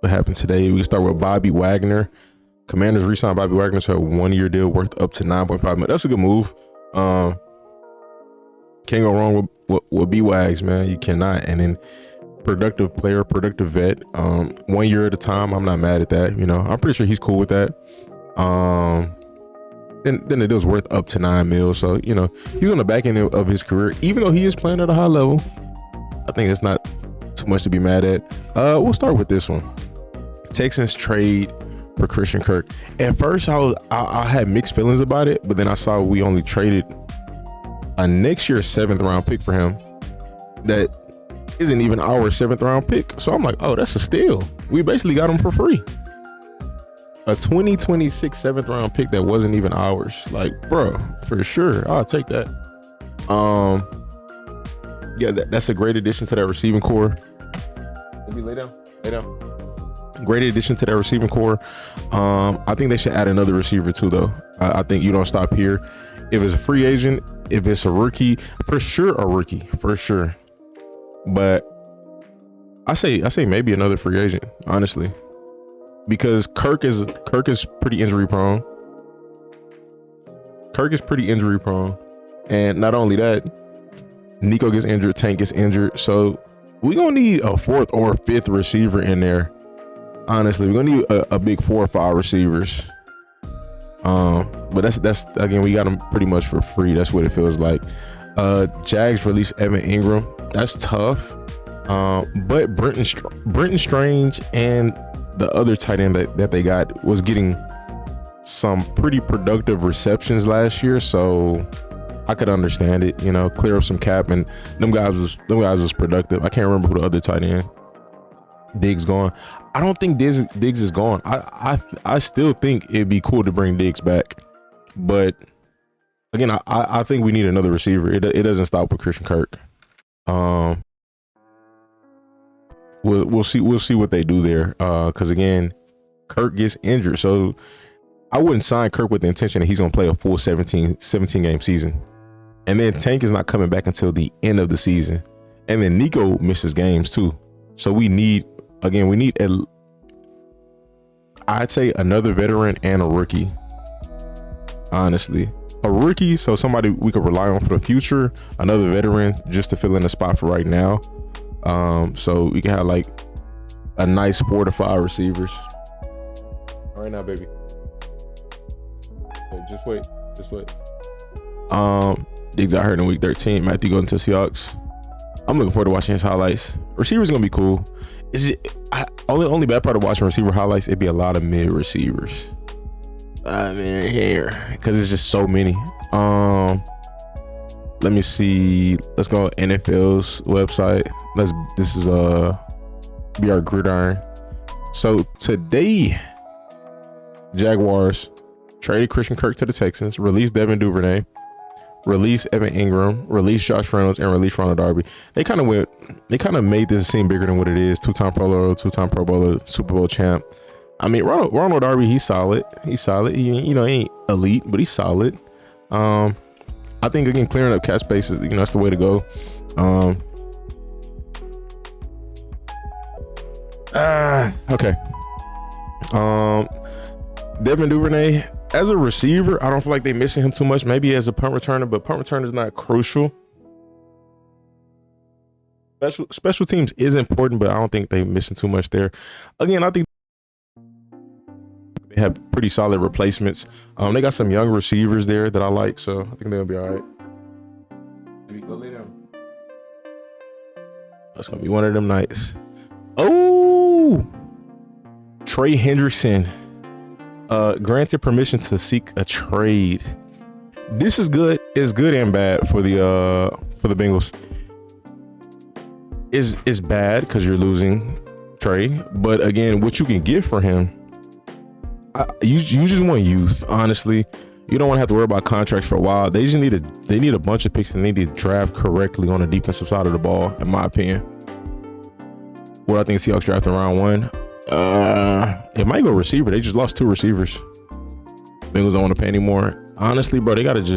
what happened today. We can start with Bobby Wagner. Commanders re-signed Bobby Wagner to a 1-year deal worth up to $9.5 million. That's a good move. Can't go wrong with B-Wags, man. You cannot. And then productive player, productive vet. 1 year at a time. I'm not mad at that. I'm pretty sure he's cool with that. Then it is worth up to $9 million. So he's on the back end of his career, even though he is playing at a high level. I think it's not too much to be mad at. We'll start with this one. Texans trade for Christian Kirk. At first, I had mixed feelings about it, but then I saw we only traded a next year's 7th round pick for him. That isn't even our 7th round pick. So I'm like, oh, that's a steal. We basically got him for free. A 2026 7th round pick that wasn't even ours. Like, bro, for sure, I'll take that. Yeah, that's a great addition to that receiving core. Maybe lay down. Great addition to that receiving core. I think they should add another receiver too, though. I think you don't stop here. If it's a free agent, if it's a rookie, for sure a rookie, for sure. But I say maybe another free agent, honestly, because Kirk is pretty injury prone. And not only that, Nico gets injured, Tank gets injured, so we're gonna need a 4th or 5th receiver in there. Honestly, we're gonna need a big 4 or 5 receivers. But that's again, we got them pretty much for free. That's what it feels like. Jags released Evan Ingram. That's tough. But Brenton Strange and the other tight end that they got was getting some pretty productive receptions last year, so I could understand it. Clear up some cap, and them guys was productive. I can't remember who the other tight end. Diggs gone. I don't think Diggs is gone. I still think it'd be cool to bring Diggs back, but again, I think we need another receiver. It doesn't stop with Christian Kirk. We'll see what they do there. Because again, Kirk gets injured, so I wouldn't sign Kirk with the intention that he's gonna play a full 17 game season, and then Tank is not coming back until the end of the season, and then Nico misses games too. So we need I'd say another veteran and a rookie. Honestly, a rookie, so somebody we could rely on for the future. Another veteran just to fill in a spot for right now. So we can have like a nice 4 to 5 receivers. All right now, baby. Okay, just wait. Diggs out here in week 13. Matthew going to Seahawks. I'm looking forward to watching his highlights. Receivers gonna be cool. Only bad part of watching receiver highlights, it'd be a lot of mid receivers. Here, because it's just so many. Let me see. Let's go NFL's website. This is be our gridiron. So today, Jaguars traded Christian Kirk to the Texans, released Devin Duvernay, released Evan Ingram, released Josh Reynolds, and released Ronald Darby. They kind of made this seem bigger than what it is. 2-time Pro Bowler, 2-time Pro Bowler, Super Bowl champ. I mean, Ronald Darby, he's solid. He ain't elite, but he's solid. I think again, clearing up cap space is, that's the way to go. Okay. Devin Duvernay, as a receiver, I don't feel like they're missing him too much. Maybe as a punt returner, but punt returner is not crucial. Special teams is important, but I don't think they're missing too much there. Again, I think they have pretty solid replacements. They got some young receivers there that I like, so I think they'll be all right. Go lay down. That's gonna be one of them nights. Oh, Trey Hendrickson granted permission to seek a trade. This is good. It's good and bad for the Bengals. It's bad because you're losing Trey, but again, what you can get for him, you just want youth. Honestly, you don't want to have to worry about contracts for a while. They need a bunch of picks, and they need to draft correctly on the defensive side of the ball, in my opinion. What I think Seahawks draft in round 1. It might go receiver. They just lost 2 receivers. Bengals don't want to pay anymore. Honestly, bro, they're gonna have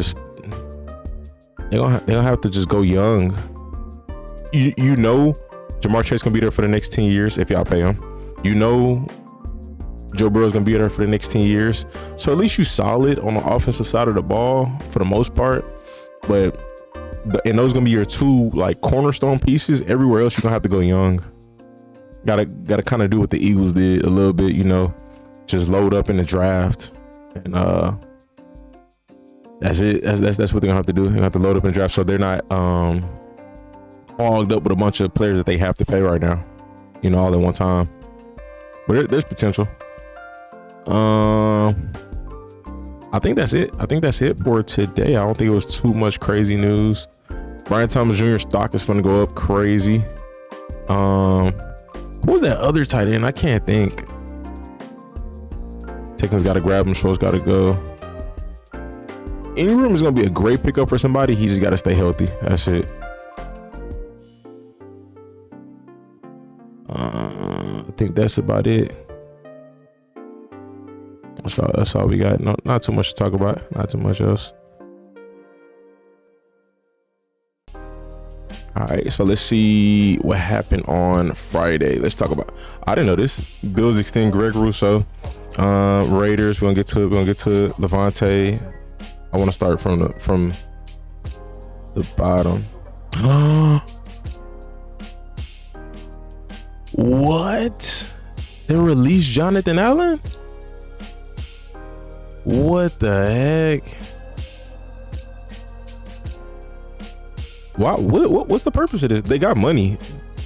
to just go young. Jamar Chase gonna be there for the next 10 years if y'all pay him. You know Joe Burrow's gonna be there for the next 10 years. So at least you solid on the offensive side of the ball for the most part. But and those gonna be your two like cornerstone pieces. Everywhere else you're gonna have to go young. Gotta kind of do what the Eagles did a little bit, you know, just load up in the draft, and that's it. That's what they're gonna have to do. They're gonna have to load up in the draft, so they're not clogged up with a bunch of players that they have to pay right now, you know, all at one time. But there's potential. I think that's it. I think that's it for today. I don't think it was too much crazy news. Brian Thomas Jr. stock is going to go up crazy. Who was that other tight end? I can't think. Texans got to grab him. Schwartz got to go. Ingram is going to be a great pickup for somebody. He just got to stay healthy. That's it. I think that's about it. That's all we got. No, not too much to talk about. Not too much else. All right, so let's see what happened on Friday. Let's talk about. I didn't know this. Bills extend Greg Rousseau. Raiders. We're gonna get to Levante. I want to start from the bottom. What? They released Jonathan Allen? What the heck? Wow, what's the purpose of this? They got money.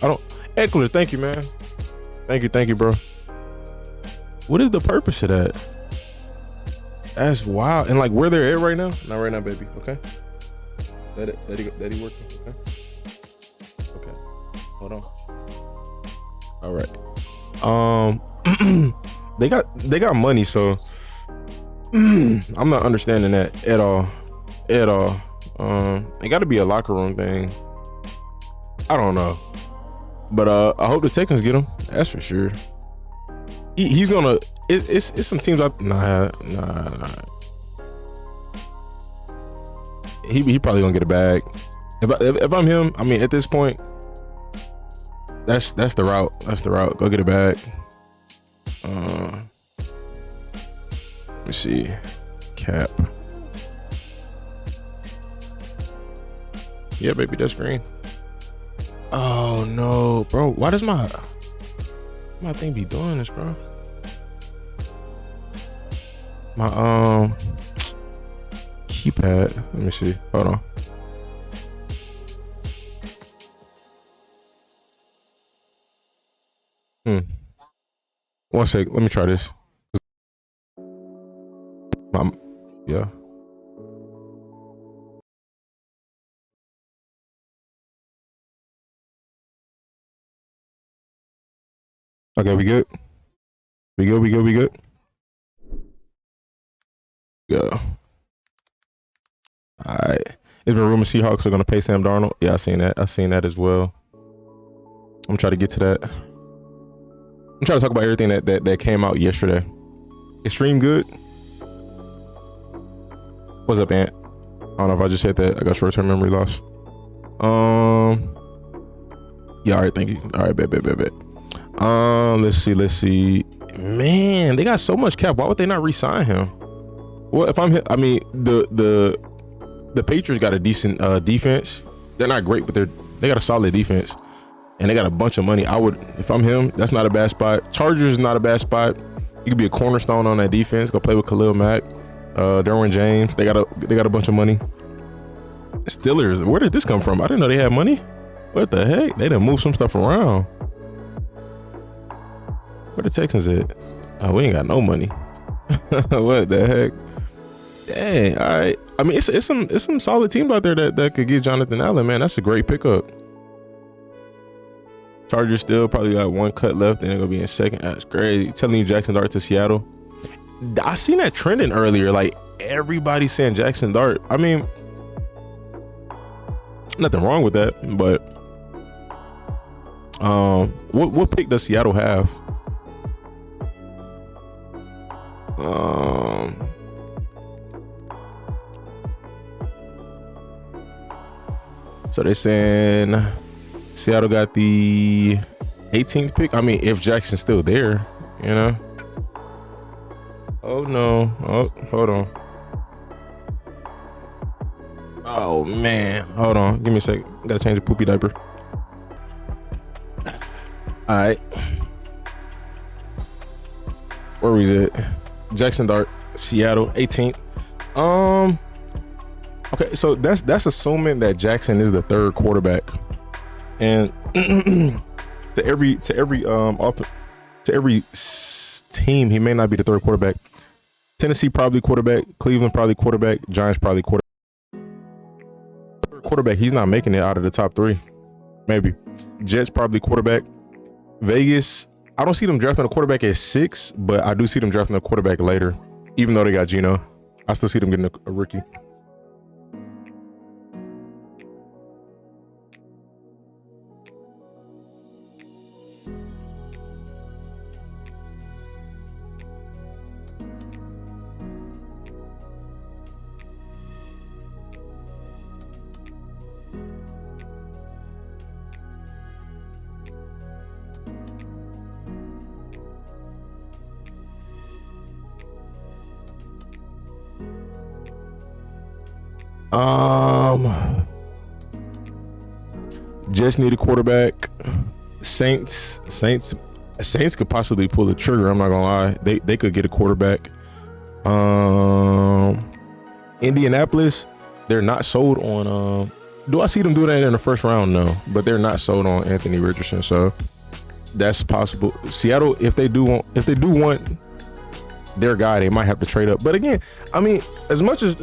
I don't. Eckler, thank you, man. Thank you, bro. What is the purpose of that? That's wild. And like where they're at right now? Not right now, baby. Okay. Let it working. Okay. Okay. Hold on. All right. They got money, so I'm not understanding that at all. It got to be a locker room thing. I don't know, but I hope the Texans get him. That's for sure. He's gonna. It's some teams out. Nah. He probably gonna get a bag. If I'm him, I mean, at this point, that's the route. That's the route. Go get a bag. Let me see. Cap. Yeah, baby, that's green. Oh no, bro. Why does my thing be doing this, bro? My keypad. Let me see. Hold on. One sec. Let me try this. Yeah. Okay, we good. We good. Yeah. All right. It's been rumored Seahawks are gonna pay Sam Darnold. Yeah, I seen that as well. I'm trying to get to that. I'm trying to talk about everything that came out yesterday. Extreme good. What's up, Ant? I don't know if I just hit that. I got short-term memory loss. Yeah, all right, thank you. All right, bet. Let's see. Man, they got so much cap. Why would they not re-sign him? Well, if I'm him, I mean, the Patriots got a decent defense. They're not great, but they got a solid defense, and they got a bunch of money. I would, if I'm him, that's not a bad spot. Chargers is not a bad spot. You could be a cornerstone on that defense. Go play with Khalil Mack, Derwin James. They got a bunch of money. Steelers, where did this come from? I didn't know they had money. What the heck? They done moved some stuff around. Where the Texans at? Oh, we ain't got no money. What the heck? Dang. All right. I mean, it's some solid teams out there that could get Jonathan Allen, man. That's a great pickup. Chargers still probably got one cut left, and they're gonna be in second. That's crazy. Telling you Jackson Dart to Seattle. I seen that trending earlier. Like everybody saying Jackson Dart. I mean, nothing wrong with that, but what pick does Seattle have? So they're saying Seattle got the 18th pick. I mean, if Jackson's still there, you know. Oh no. Oh, hold on. Oh man. Hold on. Give me a sec. Gotta change the poopy diaper. All right. Where was it? Jackson Dart, Seattle, 18th. Okay, so that's assuming that Jackson is the third quarterback, and to every team, he may not be the third quarterback. Tennessee probably quarterback, Cleveland probably quarterback, Giants probably quarterback. He's not making it out of the top three. Maybe Jets probably quarterback. Vegas, I don't see them drafting a quarterback at 6, but I do see them drafting a quarterback later. Even though they got Geno, I still see them getting a rookie. Just need a quarterback. Saints could possibly pull the trigger. I'm not gonna lie. They could get a quarterback. Indianapolis, they're not sold on. Do I see them do that in the first round? No, but they're not sold on Anthony Richardson, so that's possible. Seattle, if they do want their guy, they might have to trade up. But again, I mean, as much as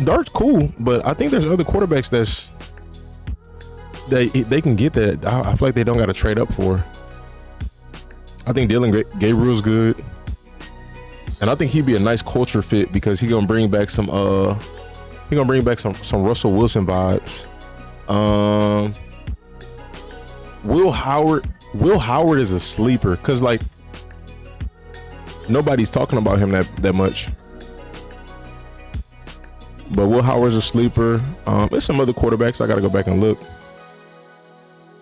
Dart's cool, but I think there's other quarterbacks they can get that I feel like they don't got to trade up for. I think Dylan Gabriel's good, and I think he'd be a nice culture fit because he's gonna bring back some Russell Wilson vibes. Will Howard is a sleeper because like nobody's talking about him that much. But Will Howard's a sleeper. There's some other quarterbacks I gotta go back and look. I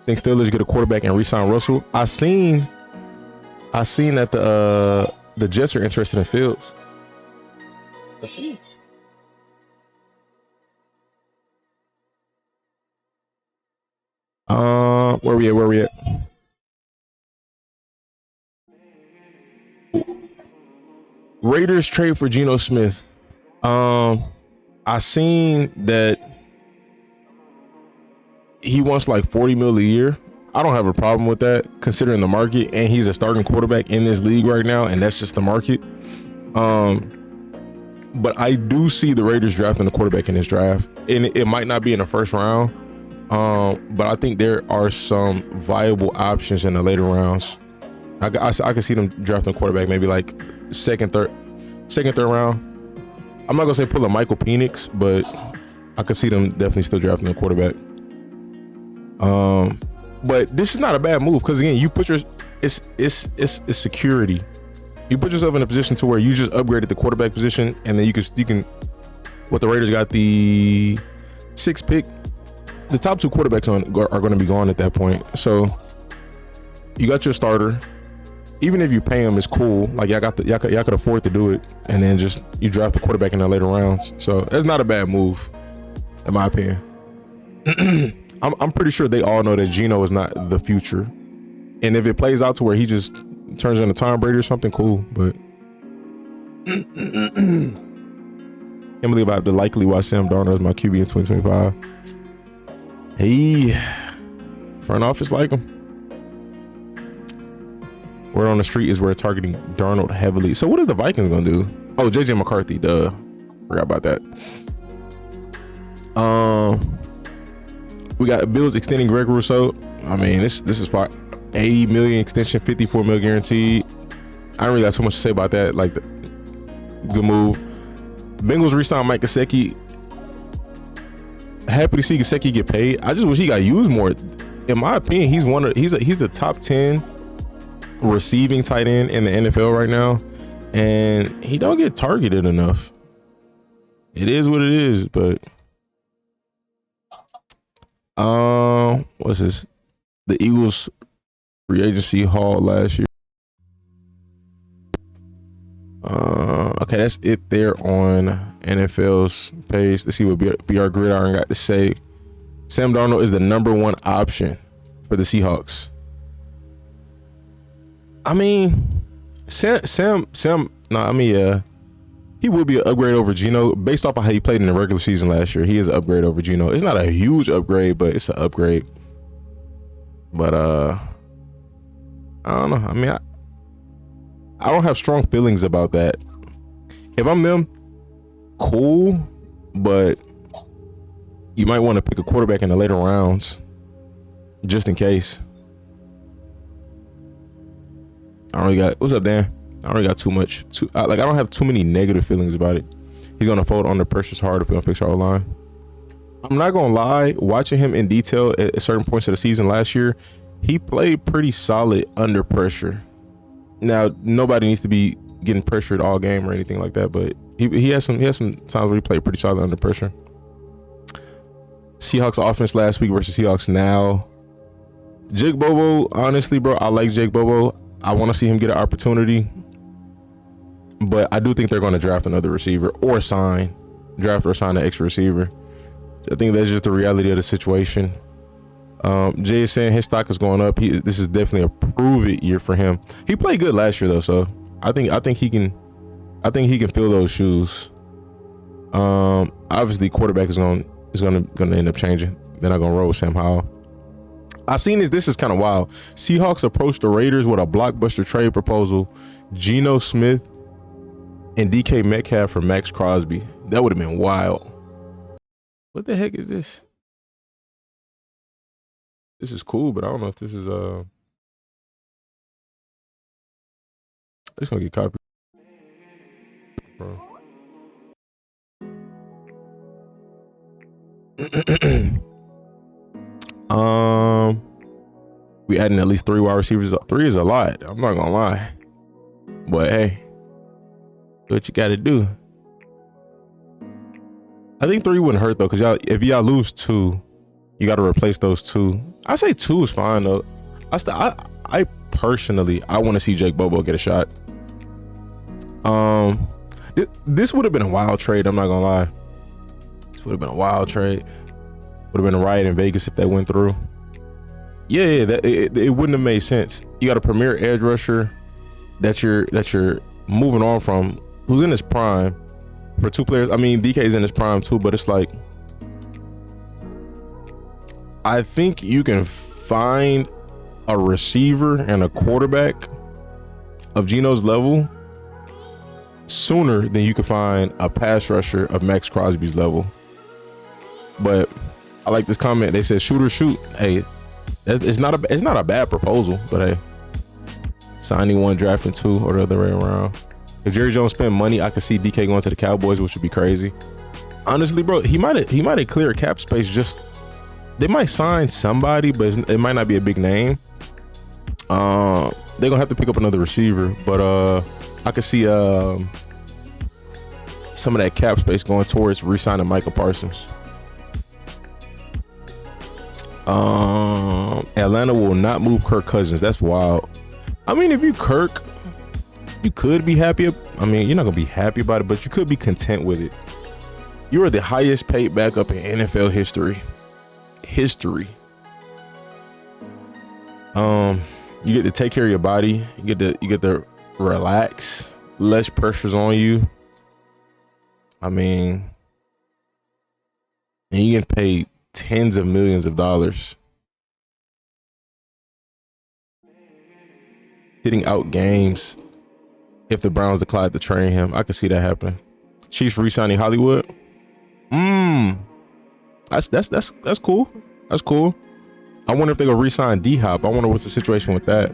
think Steelers get a quarterback and re-sign Russell. I seen that the Jets are interested in Fields. Is she? Where we at? Raiders trade for Geno Smith. I seen that he wants like 40 mil a year. I don't have a problem with that considering the market, and he's a starting quarterback in this league right now, and that's just the market. But I do see the Raiders drafting a quarterback in this draft, and it might not be in the first round, but I think there are some viable options in the later rounds. I can see them drafting a quarterback maybe like second, third round. I'm not gonna say pull a Michael Penix, but I could see them definitely still drafting a quarterback. But this is not a bad move because again, you put it's security. You put yourself in a position to where you just upgraded the quarterback position, and then you can. What the Raiders got the 6th pick. The top 2 quarterbacks are going to be gone at that point. So you got your starter. Even if you pay him, it's cool. Like y'all could afford to do it, and then just you draft the quarterback in the later rounds. So that's not a bad move, in my opinion. I'm pretty sure they all know that Geno is not the future, and if it plays out to where he just turns into Tom Brady or something, cool. But can't believe I have to likely watch Sam Darnold as my QB in 2025. Hey, front office like him. Word on the street is we're targeting Darnold heavily. So what are the Vikings gonna do? Oh, JJ McCarthy. Duh, forgot about that. We got Bills extending Greg Rousseau. I mean, this is for 80 million extension, 54 million guaranteed. I don't really got so much to say about that. Like, good move. Bengals re-sign Mike Gesicki. Happy to see Gesicki get paid. I just wish he got used more. In my opinion, he's a top 10 receiving tight end in the NFL right now, and he don't get targeted enough. It is what it is, but what's this? The Eagles free agency haul last year. Okay, that's it there on NFL's page. Let's see what BR Gridiron got to say. Sam Darnold is the #1 option for the Seahawks. I mean, he would be an upgrade over Geno based off of how he played in the regular season last year. He is an upgrade over Geno. It's not a huge upgrade, but it's an upgrade. But I don't know. I mean, I don't have strong feelings about that. If I'm them, cool, but you might want to pick a quarterback in the later rounds just in case. I don't really got, what's up, Dan? I don't really got too much. I don't have too many negative feelings about it. He's gonna fold under pressure's hard if we don't fix our line. I'm not gonna lie, watching him in detail at certain points of the season last year, he played pretty solid under pressure. Now, nobody needs to be getting pressured all game or anything like that, but he has some times where he played pretty solid under pressure. Seahawks offense last week versus Seahawks now. Jake Bobo, honestly, bro, I like Jake Bobo. I want to see him get an opportunity, but I do think they're going to draft another receiver or draft or sign an extra receiver. I think that's just the reality of the situation. Jay is saying his stock is going up. This is definitely a prove it year for him. He played good last year though, so I think he can fill those shoes. Obviously quarterback is gonna end up changing. They're not gonna roll with Sam Howell. I seen this is kind of wild. Seahawks approached the Raiders with a blockbuster trade proposal. Geno Smith and DK Metcalf for Max Crosby. That would have been wild. What the heck is this? This is cool, but I don't know if this is it's gonna get copied, bro. We adding at least 3 wide receivers. 3 is a lot. I'm not gonna lie, but hey, do what you got to do. I think 3 wouldn't hurt though, because if y'all lose 2, you got to replace those 2. I say 2 is fine though. I personally, I want to see Jake Bobo get a shot. This would have been a wild trade. I'm not gonna lie. This would have been a wild trade. Would have been a riot in Vegas if that went through. Yeah, it wouldn't have made sense. You got a premier edge rusher that you're moving on from, who's in his prime, for 2 players. I mean, DK's in his prime too, but it's like, I think you can find a receiver and a quarterback of Geno's level sooner than you can find a pass rusher of Max Crosby's level. But I like this comment. They said shoot or shoot. Hey, it's not a bad proposal, but hey, signing 1, drafting 2, or the other way around. If Jerry Jones spent money, I could see DK going to the Cowboys, which would be crazy. Honestly, bro, he might have cleared cap space. Just they might sign somebody, but it might not be a big name. They're gonna have to pick up another receiver, but I could see some of that cap space going towards re-signing Michael Parsons. Atlanta will not move Kirk Cousins. That's wild. I mean, if you Kirk, you could be happy. I mean, you're not gonna be happy about it, but you could be content with it. You are the highest paid backup in NFL history. You get to take care of your body. You get to relax. Less pressure's on you. I mean, and you get paid tens of millions of dollars. Sitting out games if the Browns decide to train him. I could see that happening. Chiefs re-signing Hollywood. That's cool. That's cool. I wonder if they're gonna re-sign D-Hop. I wonder what's the situation with that.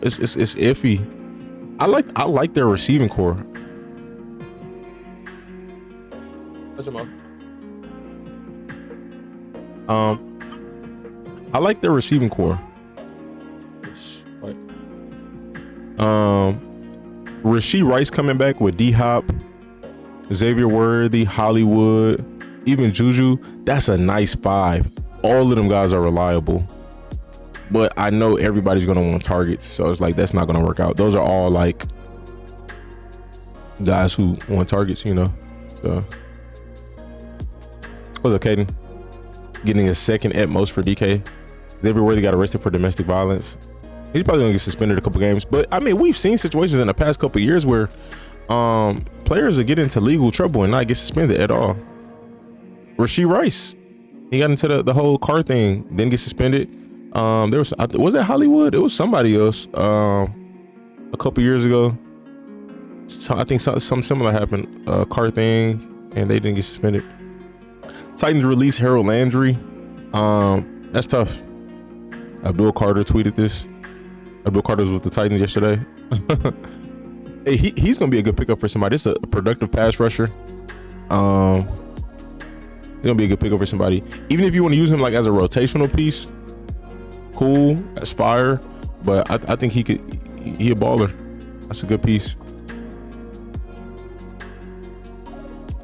It's iffy. I like their receiving core. Touch him up. I like their receiving core. Rashee Rice coming back with D-Hop, Xavier Worthy, Hollywood, even Juju. That's a nice 5. All of them guys are reliable. but I know everybody's gonna want targets, so it's like that's not gonna work out. Those are all like guys who want targets, you know. So what's up, Caden? Getting a second at most for DK. Xavier Worthy got arrested for domestic violence. He's probably gonna get suspended a couple games, but I mean, we've seen situations in the past couple years where players will get into legal trouble and not get suspended at all. Rasheed Rice, he got into the whole car thing, didn't get suspended. There was that Hollywood? It was somebody else a couple years ago. So I think something similar happened, car thing, and they didn't get suspended. Titans release Harold Landry. That's tough. Abdul Carter tweeted this. Abdul Carter was with the Titans yesterday. Hey, he's gonna be a good pickup for somebody. It's a productive pass rusher. He's gonna be a good pickup for somebody. Even if you want to use him like as a rotational piece, cool, that's fire. But I think he a baller. That's a good piece.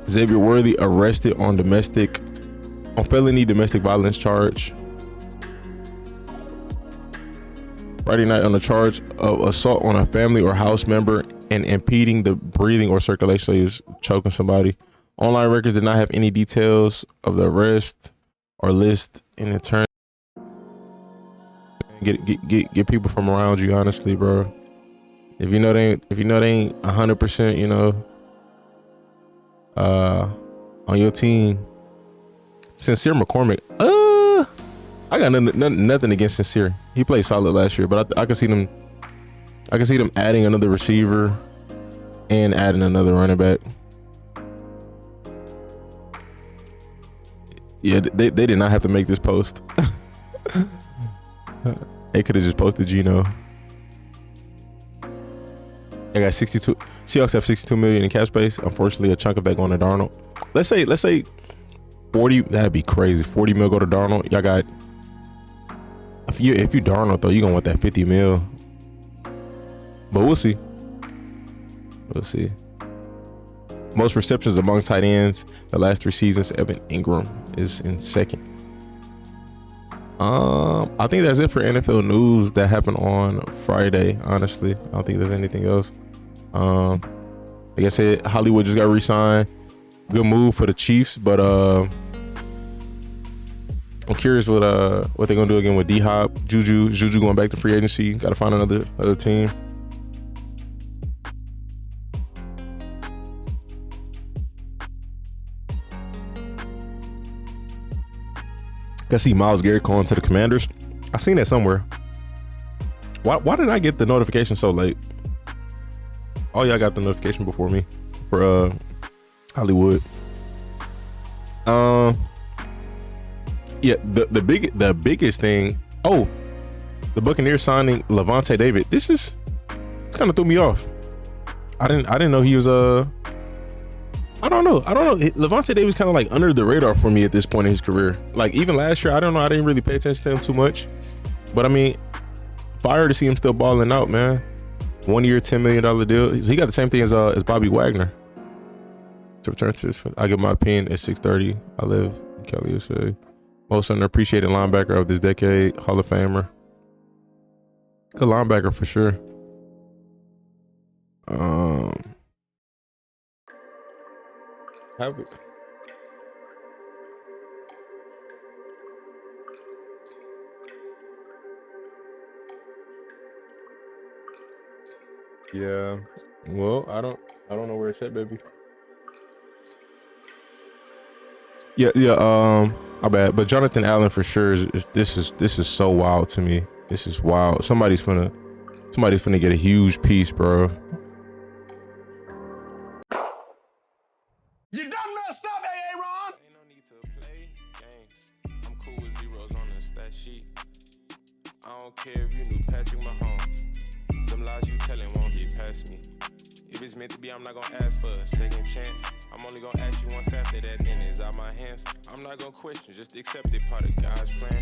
Xavier Worthy arrested on felony domestic violence charge. Friday night on the charge of assault on a family or house member and impeding the breathing or circulation. So he was choking somebody. Online records did not have any details of the arrest or list in turn. Get people from around you, honestly, bro. If you know they ain't 100%, you know, on your team. Sincere McCormick. I got nothing against Sincere. He played solid last year, but I can see them adding another receiver and adding another running back. Yeah, they did not have to make this post. They could have just posted Geno. I got 62. Seahawks have 62 million in cap space. Unfortunately, a chunk of that going to Darnold. Let's say 40. That'd be crazy. 40 mil go to Darnold. Y'all got. If you Darnold though, you gonna want that 50 mil. But we'll see. We'll see. Most receptions among tight ends the last 3 seasons. Evan Ingram is in second. I think that's it for NFL news that happened on Friday. Honestly, I don't think there's anything else. Like I said, Hollywood just got re-signed. Good move for the Chiefs, but I'm curious what they're gonna do again with D-Hop. Juju going back to free agency. Got to find another team. I see Myles Garrett calling to the Commanders. I seen that somewhere. Why did I get the notification so late? Oh, y'all got the notification before me for Hollywood. Yeah, the biggest thing. Oh, the Buccaneers signing Levante David. This kind of threw me off. I didn't know he was I don't know. Levante Davis kind of like under the radar for me at this point in his career. Like even last year, I don't know. I didn't really pay attention to him too much. But I mean, fire to see him still balling out, man. 1 year, $10 million deal. He got the same thing as Bobby Wagner. To return to this, I give my opinion at 6:30. I live in Cali, USA. Most underappreciated linebacker of this decade, Hall of Famer. Good linebacker for sure. Have it. Yeah. Well, I don't know where it's at, baby. Yeah. My bad. But Jonathan Allen for sure this is so wild to me. This is wild. Somebody's finna get a huge piece, bro. You done messed up, Aaron. Ain't no need to play games. I'm cool with zeros on the stat sheet. I don't care if you knew Patrick Mahomes. Them lies you telling won't get past me. If it's meant to be, I'm not gonna ask for a second chance. I'm only gonna ask you once after that, then it's out my hands. I'm not gonna question, just accept it, part of God's plan.